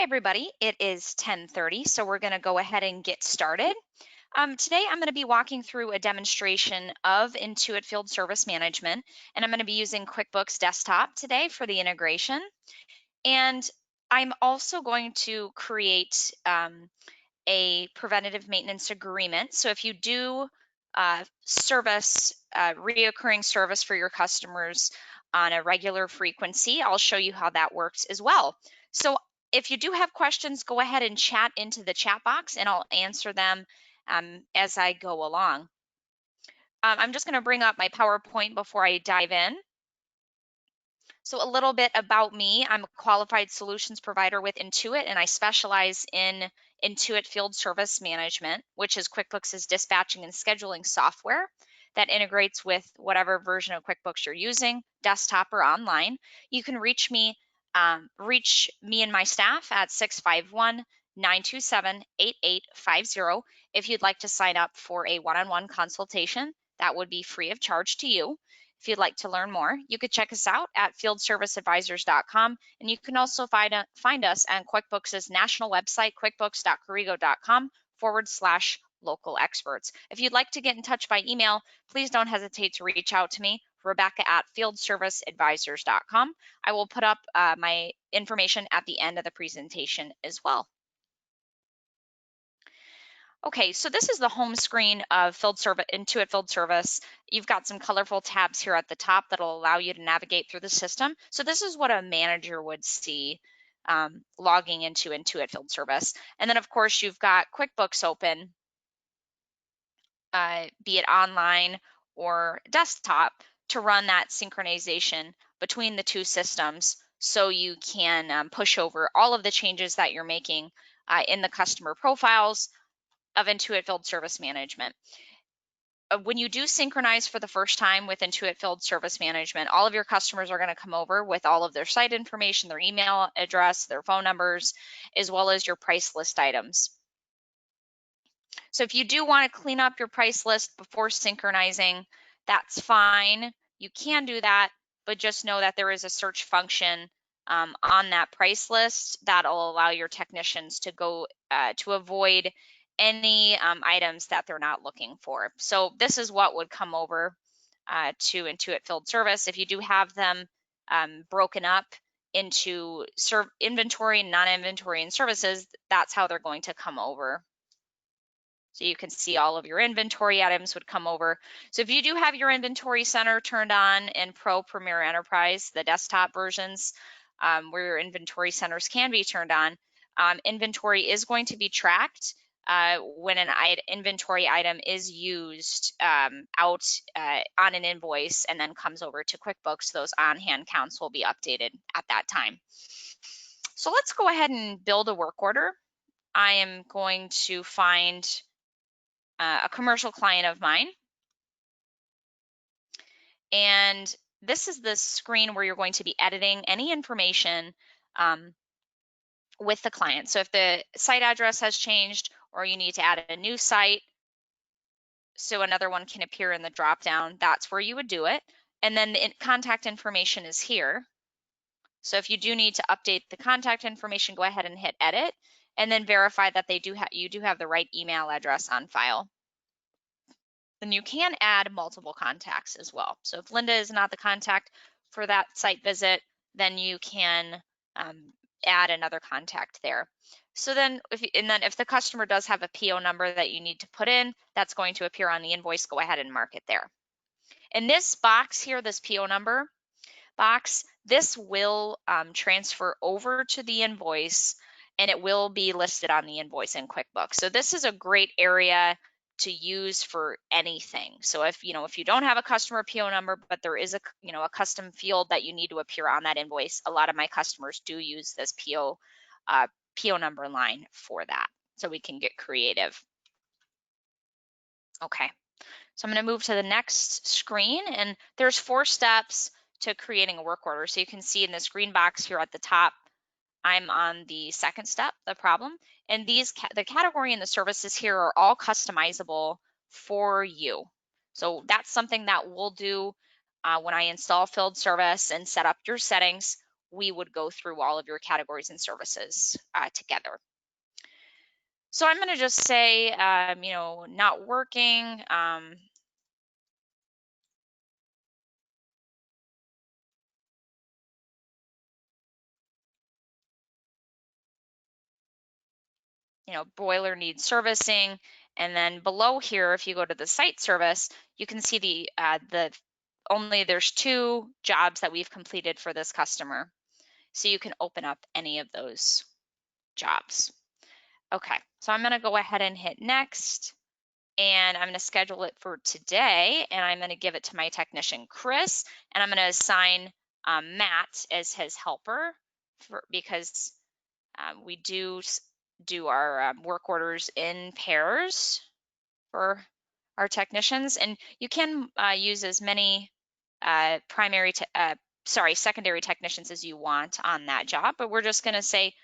Hi everybody, it is 10:30, so we're going to go ahead and get started. Today I'm going to be walking through a demonstration of Intuit Field Service Management, and I'm going to be using QuickBooks Desktop today for the integration. And I'm also going to create a preventative maintenance agreement. So if you do reoccurring service for your customers on a regular frequency, I'll show you how that works as well. So if you do have questions, go ahead and chat into the chat box and I'll answer them as I go along. I'm just going to bring up my PowerPoint before I dive in. So a little bit about me. I'm a qualified solutions provider with Intuit, and I specialize in Intuit Field Service Management, which is QuickBooks' dispatching and scheduling software that integrates with whatever version of QuickBooks you're using, desktop or online. You can reach me and my staff at 651-927-8850 if you'd like to sign up for a one-on-one consultation. That would be free of charge to you. If you'd like to learn more, you could check us out at fieldserviceadvisors.com, and you can also find us on QuickBooks' national website, quickbooks.corrigo.com/local experts. If you'd like to get in touch by email, please don't hesitate to reach out to me, Rebecca at fieldserviceadvisors.com. I will put up my information at the end of the presentation as well. Okay, so this is the home screen of Intuit Field Service. You've got some colorful tabs here at the top that'll allow you to navigate through the system. So this is what a manager would see logging into Intuit Field Service. And then of course you've got QuickBooks open, be it online or desktop, to run that synchronization between the two systems so you can push over all of the changes that you're making in the customer profiles of Intuit Field Service Management. When you do synchronize for the first time with Intuit Field Service Management, all of your customers are going to come over with all of their site information, their email address, their phone numbers, as well as your price list items. So if you do want to clean up your price list before synchronizing, that's fine. You can do that, but just know that there is a search function on that price list that'll allow your technicians to go to avoid any items that they're not looking for. So this is what would come over to Intuit Field Service. If you do have them broken up into inventory, non-inventory, and services, that's how they're going to come over. So you can see all of your inventory items would come over. So if you do have your inventory center turned on in Pro, Premier, Enterprise, the desktop versions, where your inventory centers can be turned on, inventory is going to be tracked when an inventory item is used out on an invoice and then comes over to QuickBooks. Those on-hand counts will be updated at that time. So let's go ahead and build a work order. I am going to find a commercial client of mine. And this is the screen where you're going to be editing any information with the client. So if the site address has changed or you need to add a new site so another one can appear in the drop-down, that's where you would do it. And then the contact information is here. So if you do need to update the contact information, go ahead and hit edit and then verify that you do have the right email address on file. Then you can add multiple contacts as well. So if Linda is not the contact for that site visit, then you can add another contact there. So then if the customer does have a PO number that you need to put in, that's going to appear on the invoice. Go ahead and mark it there. In this box here, this PO number box, this will transfer over to the invoice and it will be listed on the invoice in QuickBooks. So this is a great area to use for anything. So if you don't have a customer PO number, but there is a custom field that you need to appear on that invoice, a lot of my customers do use this PO number line for that. So we can get creative. Okay, so I'm going to move to the next screen, and there's 4 steps to creating a work order. So you can see in this green box here at the top, I'm on the second step, the problem, and the category and the services here are all customizable for you. So that's something that we'll do when I install Field Service and set up your settings. we would go through all of your categories and services together. So I'm going to just say, not working. Boiler needs servicing. And then below here, if you go to the site service, you can see there's 2 jobs that we've completed for this customer. So you can open up any of those jobs. Okay, so I'm going to go ahead and hit next, and I'm going to schedule it for today, and I'm going to give it to my technician, Chris, and I'm going to assign Matt as his helper because we do our work orders in pairs for our technicians, and you can use as many secondary technicians as you want on that job, but we're just going to say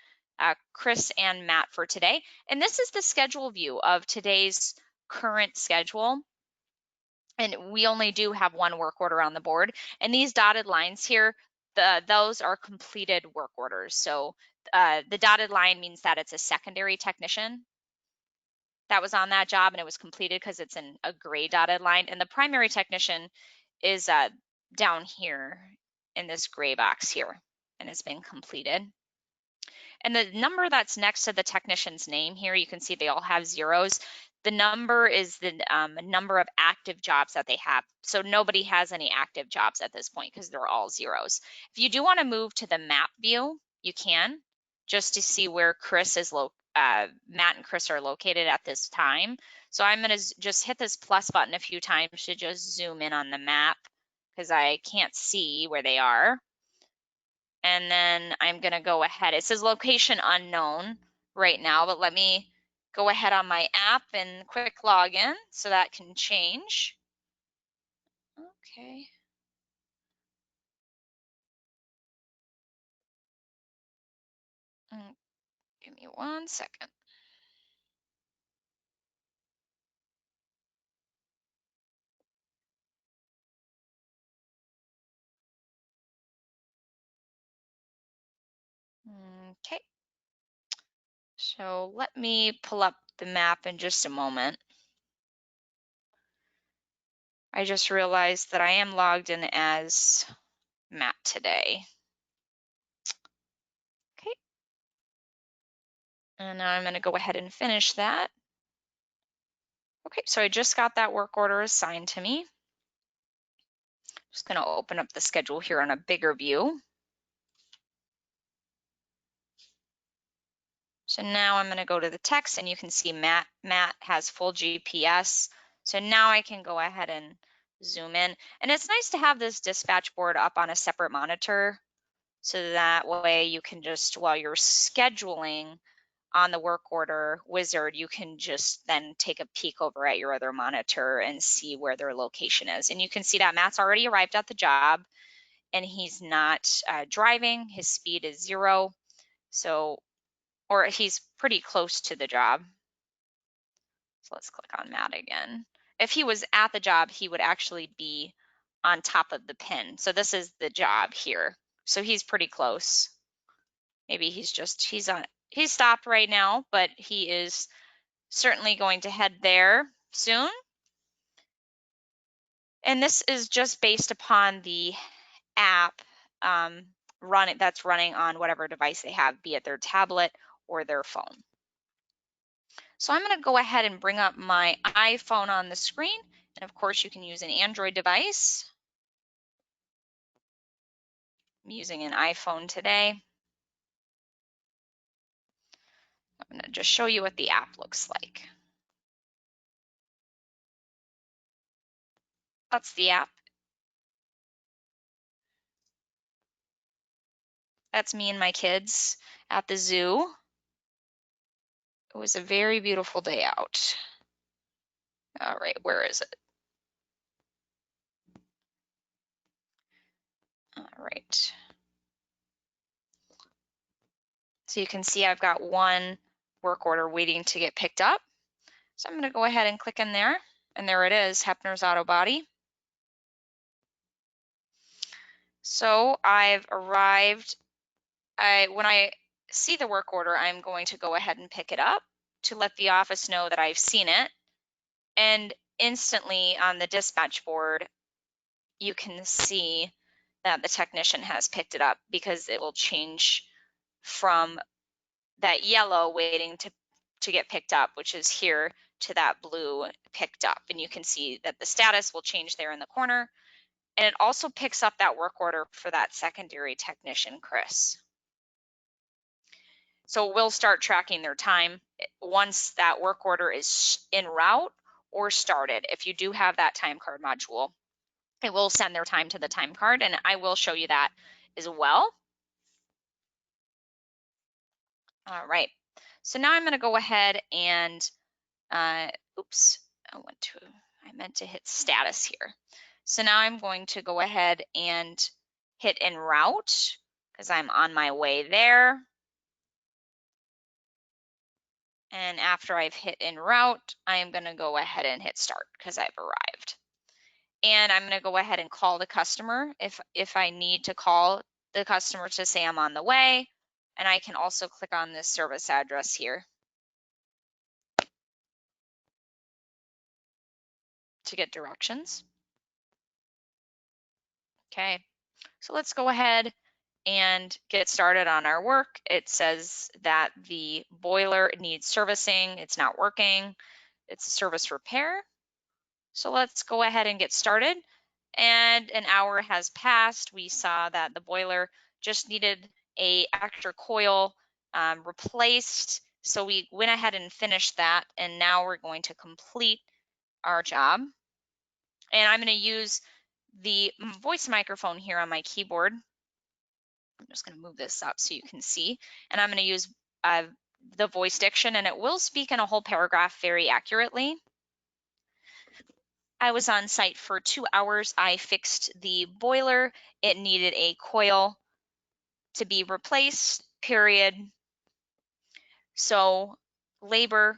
Chris and Matt for today. And this is the schedule view of today's current schedule. And we only do have 1 work order on the board. And these dotted lines here, those are completed work orders. So the dotted line means that it's a secondary technician that was on that job and it was completed because it's in a gray dotted line. And the primary technician is down here in this gray box here, and it's been completed. And the number that's next to the technician's name here, you can see they all have zeros. The number is the number of active jobs that they have. So nobody has any active jobs at this point because they're all zeros. If you do want to move to the map view, you can, just to see where Matt and Chris are located at this time. So I'm going to just hit this plus button a few times to just zoom in on the map because I can't see where they are. And then I'm going to go ahead. It says location unknown right now, but let me go ahead on my app and quick login so that can change. Okay. Give me 1 second. Okay. So let me pull up the map in just a moment. I just realized that I am logged in as Matt today. Okay. And now I'm going to go ahead and finish that. Okay, so I just got that work order assigned to me. Just going to open up the schedule here on a bigger view. So now I'm going to go to the text, and you can see Matt has full GPS. So now I can go ahead and zoom in. And it's nice to have this dispatch board up on a separate monitor, so that way you can just, while you're scheduling on the work order wizard, you can just then take a peek over at your other monitor and see where their location is. And you can see that Matt's already arrived at the job, and he's not driving. His speed is 0. So, or he's pretty close to the job. So let's click on Matt again. If he was at the job, he would actually be on top of the pin. So this is the job here. So he's pretty close. Maybe he's stopped right now, but he is certainly going to head there soon. And this is just based upon the app that's running on whatever device they have, be it their tablet or their phone. So I'm going to go ahead and bring up my iPhone on the screen. And of course, you can use an Android device. I'm using an iPhone today. I'm going to just show you what the app looks like. That's the app. That's me and my kids at the zoo. It was a very beautiful day out. All right, where is it? All right. So you can see I've got 1 work order waiting to get picked up. So I'm going to go ahead and click in there. And there it is, Hepner's Auto Body. So I've arrived when I see the work order, I'm going to go ahead and pick it up to let the office know that I've seen it. And instantly on the dispatch board, you can see that the technician has picked it up, because it will change from that yellow waiting to get picked up, which is here, to that blue picked up. And you can see that the status will change there in the corner. And it also picks up that work order for that secondary technician, Chris. So we'll start tracking their time once that work order is en route or started. If you do have that time card module, it will send their time to the time card, and I will show you that as well. All right, so now I'm going to go ahead and, oops, I meant to hit status here. So now I'm going to go ahead and hit en route, because I'm on my way there. And after I've hit en route, I'm going to go ahead and hit start, because I've arrived. And I'm going to go ahead and call the customer if I need to call the customer to say I'm on the way. And I can also click on this service address here to get directions. Okay, so let's go ahead and get started on our work. It says that the boiler needs servicing. It's not working. It's a service repair. So let's go ahead and get started. And an hour has passed. We saw that the boiler just needed a extra coil replaced. So we went ahead and finished that. And now we're going to complete our job. And I'm going to use the voice microphone here on my keyboard. I'm just going to move this up so you can see. And I'm going to use the voice diction, and it will speak in a whole paragraph very accurately. I was on site for 2 hours. I fixed the boiler. It needed a coil to be replaced, period. So labor,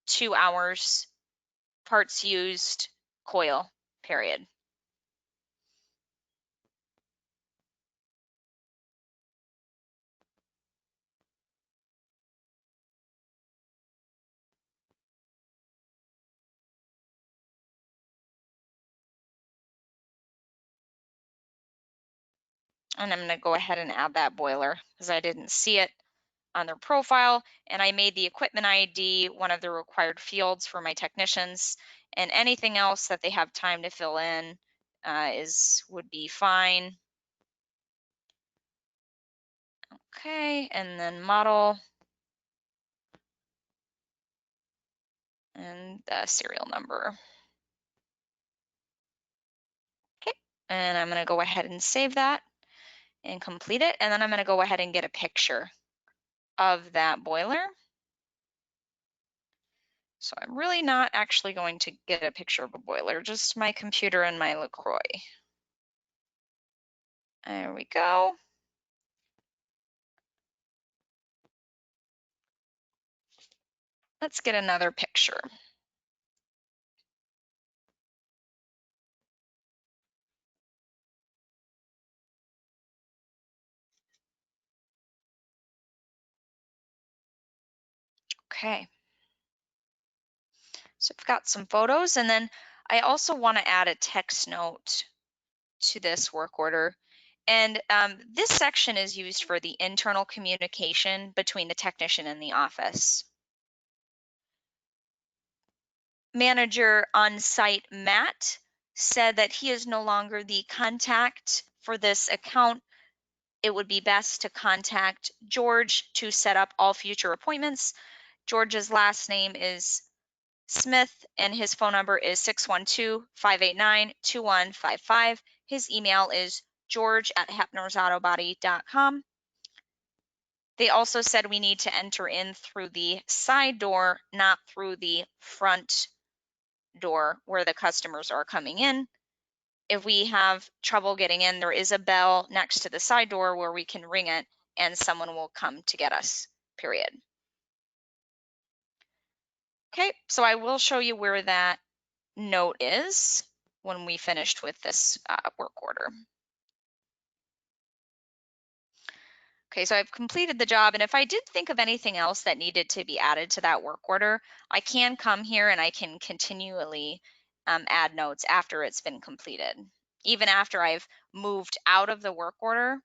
2 hours, parts used, coil, period. And I'm going to go ahead and add that boiler because I didn't see it on their profile. And I made the equipment ID one of the required fields for my technicians, and anything else that they have time to fill in would be fine. Okay, and then model and the serial number. Okay, and I'm going to go ahead and save that and complete it. And then I'm going to go ahead and get a picture of that boiler. So I'm really not actually going to get a picture of a boiler, just my computer and my LaCroix. There we go. Let's get another picture. Okay. So I've got some photos, and then I also want to add a text note to this work order. And this section is used for the internal communication between the technician and the office. Manager on site, Matt, said that he is no longer the contact for this account. It would be best to contact George to set up all future appointments. George's last name is Smith, and his phone number is 612-589-2155. His email is george@hepnersautobody.com. They also said we need to enter in through the side door, not through the front door where the customers are coming in. If we have trouble getting in, there is a bell next to the side door where we can ring it and someone will come to get us, period. Okay, so I will show you where that note is when we finished with this work order. Okay, so I've completed the job, and if I did think of anything else that needed to be added to that work order, I can come here and I can continually add notes after it's been completed. Even after I've moved out of the work order,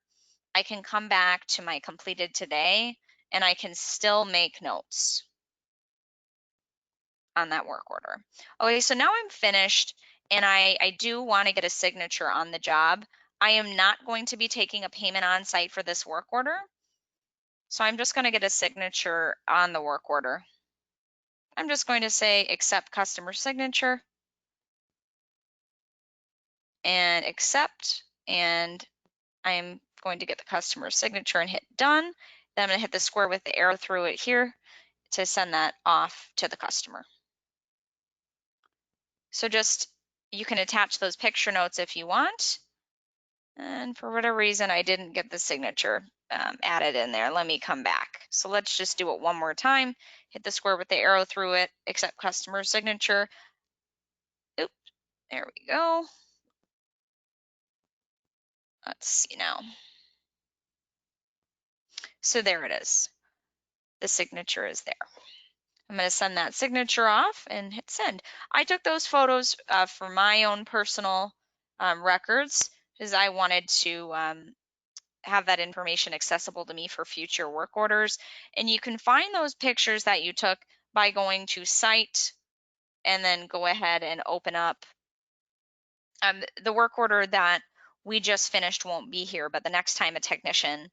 I can come back to my completed today and I can still make notes on that work order. Okay, so now I'm finished and I do want to get a signature on the job. I am not going to be taking a payment on site for this work order. So I'm just going to get a signature on the work order. I'm just going to say accept customer signature and accept, and I'm going to get the customer signature and hit done. Then I'm going to hit the square with the arrow through it here to send that off to the customer. So just, you can attach those picture notes if you want. And for whatever reason, I didn't get the signature added in there. Let me come back. So let's just do it one more time. Hit the square with the arrow through it, accept customer signature. Oop, there we go. Let's see now. So there it is. The signature is there. I'm going to send that signature off and hit send. I took those photos for my own personal records because I wanted to have that information accessible to me for future work orders. And you can find those pictures that you took by going to Site and then go ahead and open up the work order that we just finished won't be here, but the next time a technician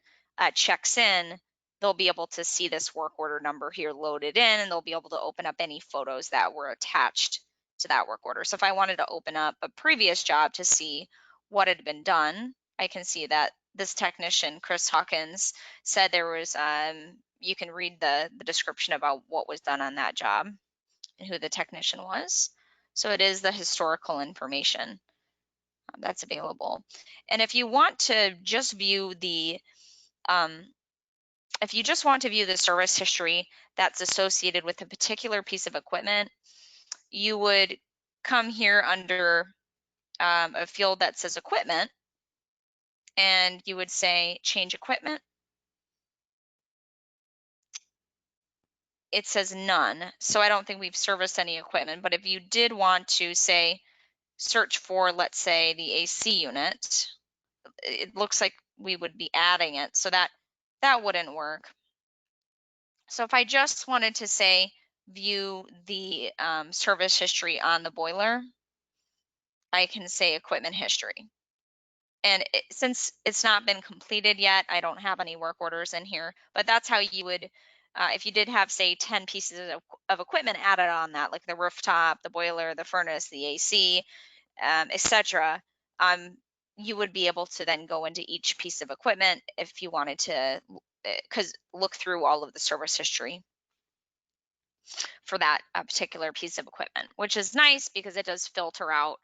checks in, they'll be able to see this work order number here loaded in, and they'll be able to open up any photos that were attached to that work order. So if I wanted to open up a previous job to see what had been done, I can see that this technician, Chris Hawkins, said there was, you can read the description about what was done on that job and who the technician was. So it is the historical information that's available. And if you want to just view the if you just want to view the service history that's associated with a particular piece of equipment, you would come here under a field that says equipment, and you would say change equipment. It says none, so I don't think we've serviced any equipment, but if you did want to say search for, let's say, the AC unit, it looks like we would be adding it, so that wouldn't work. So if I just wanted to say view the service history on the boiler, I can say equipment history. And since it's not been completed yet, I don't have any work orders in here, but that's how you would, if you did have, say, 10 pieces of equipment added on that, like the rooftop, the boiler, the furnace, the AC, etc., you would be able to then go into each piece of equipment if you wanted to look through all of the service history for that particular piece of equipment, which is nice because it does filter out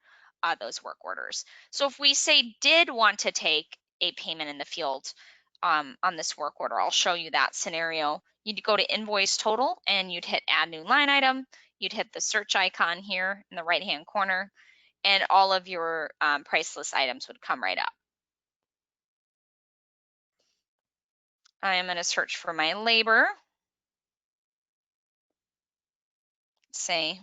those work orders. So if we say did want to take a payment in the field on this work order, I'll show you that scenario. You'd go to invoice total and you'd hit add new line item. You'd hit the search icon here in the right hand corner, and all of your price list items would come right up. I am going to search for my labor. Say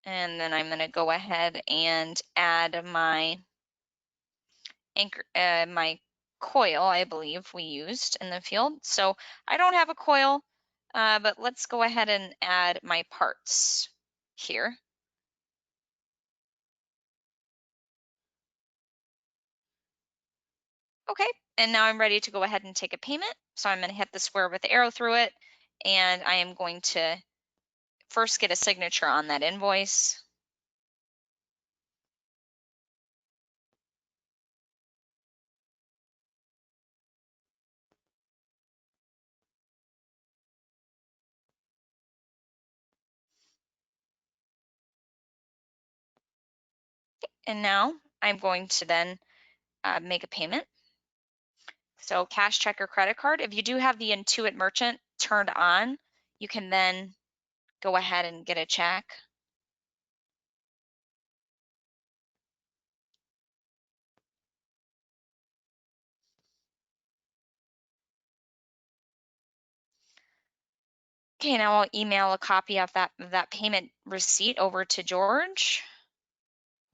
and then I'm going to go ahead and add my anchor, my coil, I believe we used in the field. So I don't have a coil, but let's go ahead and add my parts here. Okay, and now I'm ready to go ahead and take a payment. So I'm going to hit the square with the arrow through it, and I am going to first get a signature on that invoice. And now I'm going to then make a payment. So cash, check, or credit card. If you do have the Intuit Merchant turned on, you can then go ahead and get a check. Okay, now I'll email a copy of that payment receipt over to George.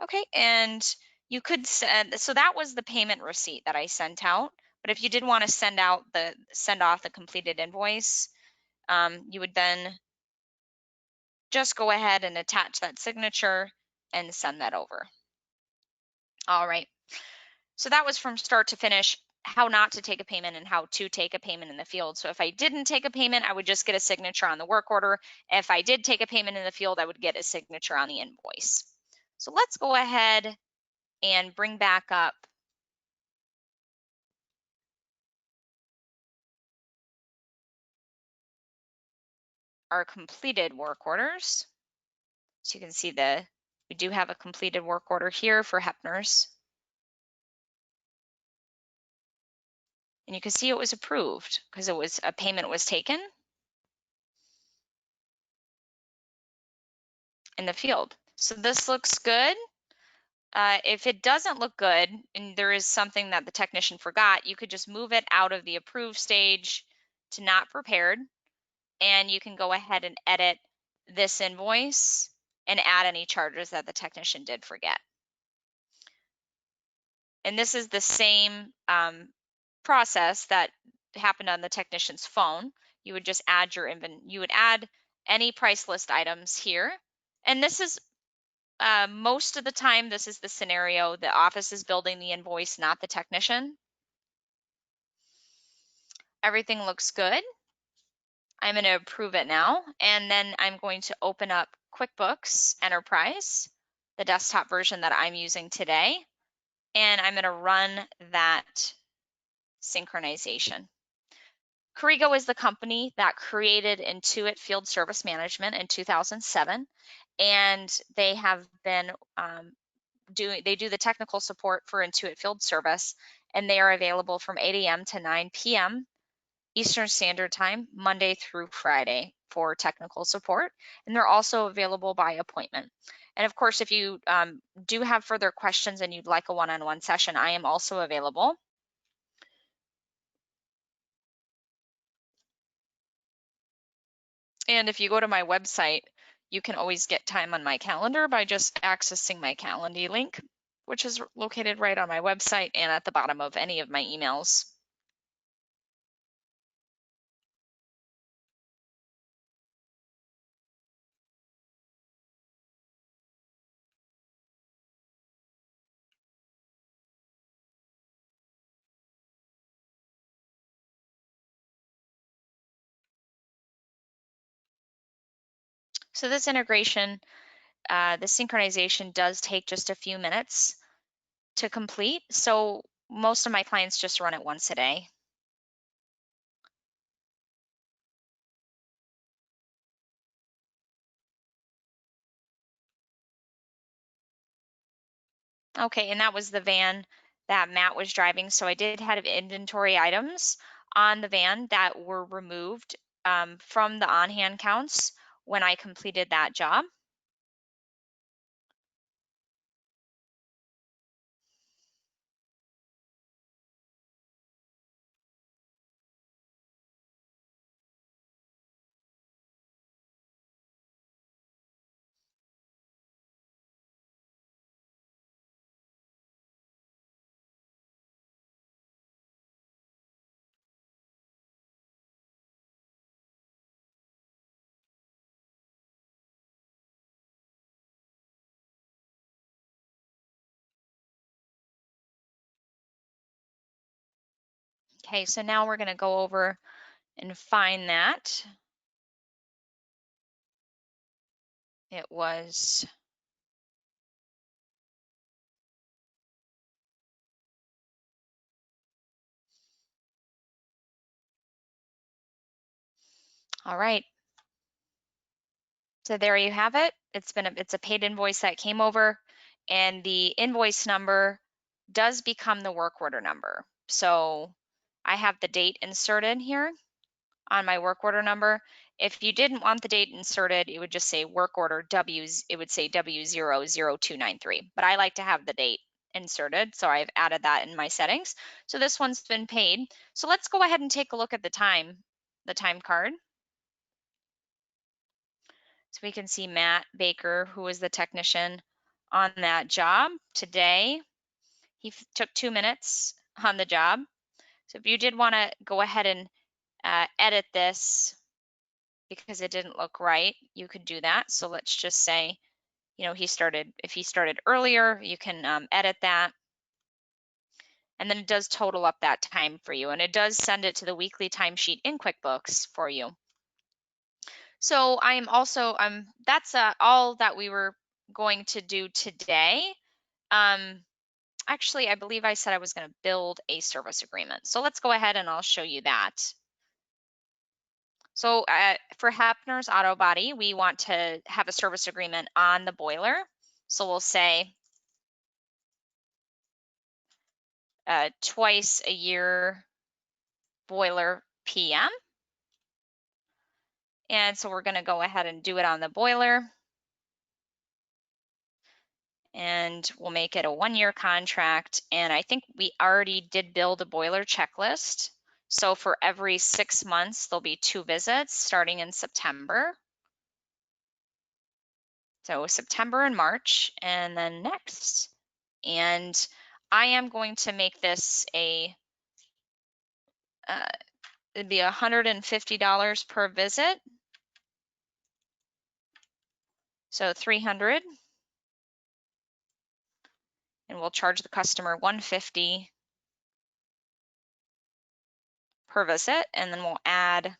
Okay, and you could send, so that was the payment receipt that I sent out. But if you did want to send off the completed invoice, you would then just go ahead and attach that signature and send that over. All right. So that was from start to finish, how not to take a payment and how to take a payment in the field. So if I didn't take a payment, I would just get a signature on the work order. If I did take a payment in the field, I would get a signature on the invoice. So let's go ahead and bring back up our completed work orders. So you can see we do have a completed work order here for Hepner's. And you can see it was approved because a payment was taken in the field. So this looks good. If it doesn't look good and there is something that the technician forgot, you could just move it out of the approved stage to not prepared, and you can go ahead and edit this invoice and add any charges that the technician did forget. And this is the same process that happened on the technician's phone. You would just add you would add any price list items here. And this is most of the time, this is the scenario. The office is building the invoice, not the technician. Everything looks good. I'm going to approve it now. And then I'm going to open up QuickBooks Enterprise, the desktop version that I'm using today. And I'm going to run that synchronization. Corrigo is the company that created Intuit Field Service Management in 2007. And they have been they do the technical support for Intuit Field Service, and they are available from 8 a.m. to 9 p.m. Eastern Standard Time, Monday through Friday for technical support. And they're also available by appointment. And of course, if you do have further questions and you'd like a one-on-one session, I am also available. And if you go to my website, you can always get time on my calendar by just accessing my Calendly link, which is located right on my website and at the bottom of any of my emails. So this integration, the synchronization does take just a few minutes to complete. So most of my clients just run it once a day. Okay, and that was the van that Matt was driving. So I did have inventory items on the van that were removed from the on-hand counts when I completed that job. Okay, so now we're gonna go over and find that. It was all right. So there you have it. It's a paid invoice that came over, and the invoice number does become the work order number. So I have the date inserted here on my work order number. If you didn't want the date inserted, it would just say work order W's, it would say W00293. But I like to have the date inserted, so I've added that in my settings. So this one's been paid. So let's go ahead and take a look at the time card. So we can see Matt Baker, who was the technician on that job today. He took 2 minutes on the job. So if you did want to go ahead and edit this because it didn't look right, you could do that. So let's just say, you know, if he started earlier, you can edit that. And then it does total up that time for you. And it does send it to the weekly timesheet in QuickBooks for you. So I am also, that's all that we were going to do today. Actually, I believe I said I was going to build a service agreement. So let's go ahead and I'll show you that. So for Hepner's Auto Body, we want to have a service agreement on the boiler. So we'll say twice a year boiler PM. And so we're going to go ahead and do it on the boiler. And we'll make it a 1-year contract. And I think we already did build a boiler checklist. So for every 6 months, there'll be 2 visits starting in September. So September and March, and then next. And I am going to make this it'd be $150 per visit. So 300. And we'll charge the customer $150 per visit, and then we'll add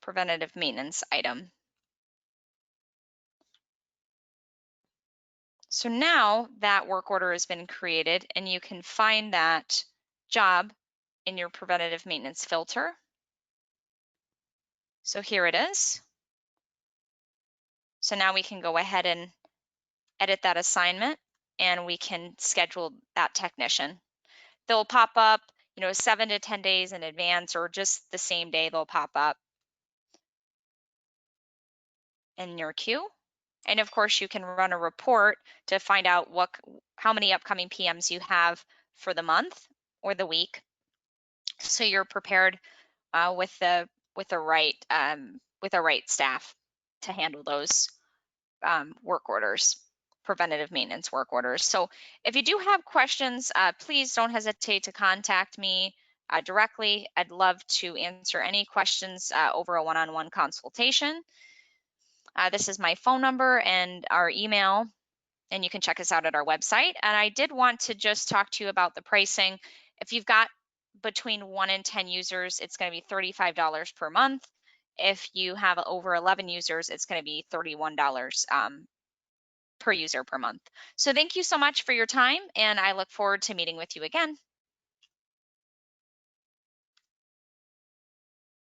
preventative maintenance item. So now that work order has been created, and you can find that job in your preventative maintenance filter. So here it is. So now we can go ahead and edit that assignment, and we can schedule that technician. They'll pop up, 7 to 10 days in advance, or just the same day they'll pop up in your queue. And of course, you can run a report to find out how many upcoming PMs you have for the month or the week, so you're prepared with the right staff to handle those work orders, preventative maintenance work orders. So if you do have questions, please don't hesitate to contact me directly. I'd love to answer any questions over a one-on-one consultation. This is my phone number and our email, and you can check us out at our website. And I did want to just talk to you about the pricing. If you've got between 1 and 10 users, it's going to be $35 per month. If you have over 11 users, it's going to be $31 per user per month. So thank you so much for your time, and I look forward to meeting with you again.